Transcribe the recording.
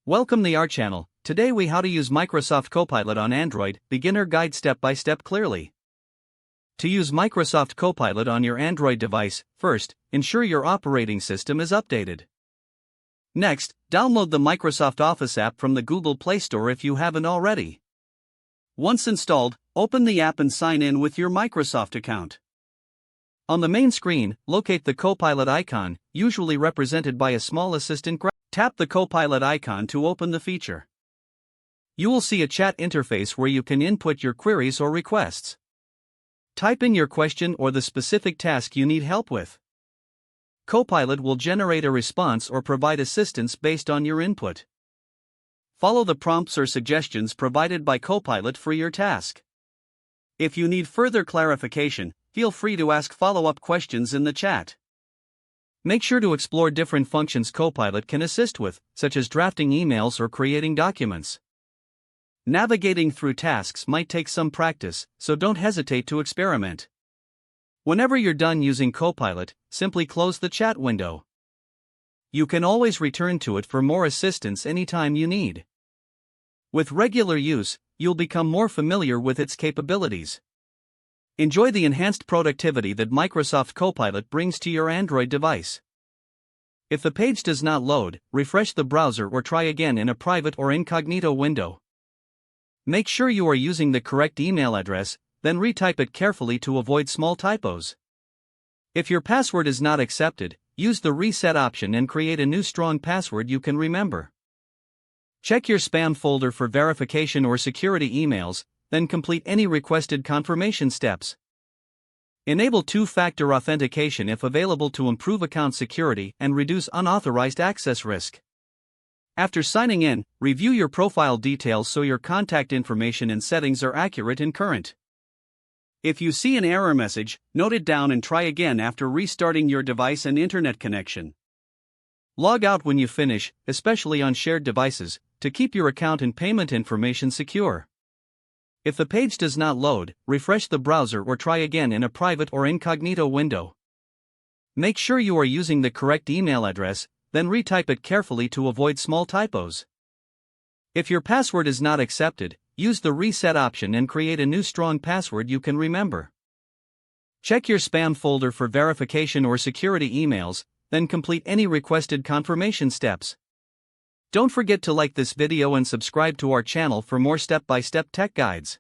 Welcome to our channel. Today we how to use Microsoft Copilot on Android, beginner guide step by step clearly. To use Microsoft Copilot on your Android device, first, ensure your operating system is updated. Next, download the Microsoft Office app from the Google Play Store if you haven't already. Once installed, open the app and sign in with your Microsoft account. On the main screen, locate the Copilot icon, usually represented by a small assistant graphic. Tap the Copilot icon to open the feature. You will see a chat interface where you can input your queries or requests. Type in your question or the specific task you need help with. Copilot will generate a response or provide assistance based on your input. Follow the prompts or suggestions provided by Copilot for your task. If you need further clarification, feel free to ask follow-up questions in the chat. Make sure to explore different functions Copilot can assist with, such as drafting emails or creating documents. Navigating through tasks might take some practice, so don't hesitate to experiment. Whenever you're done using Copilot, simply close the chat window. You can always return to it for more assistance anytime you need. With regular use, you'll become more familiar with its capabilities. Enjoy the enhanced productivity that Microsoft Copilot brings to your Android device. If the page does not load, refresh the browser or try again in a private or incognito window. Make sure you are using the correct email address, then retype it carefully to avoid small typos. If your password is not accepted, use the reset option and create a new strong password you can remember. Check your spam folder for verification or security emails, then complete any requested confirmation steps. Enable two-factor authentication if available to improve account security and reduce unauthorized access risk. After signing in, review your profile details so your contact information and settings are accurate and current. If you see an error message, note it down and try again after restarting your device and internet connection. Log out when you finish, especially on shared devices, to keep your account and payment information secure. If the page does not load, refresh the browser or try again in a private or incognito window. Make sure you are using the correct email address, then retype it carefully to avoid small typos. If your password is not accepted, use the reset option and create a new strong password you can remember. Check your spam folder for verification or security emails, then complete any requested confirmation steps. Don't forget to like this video and subscribe to our channel for more step-by-step tech guides.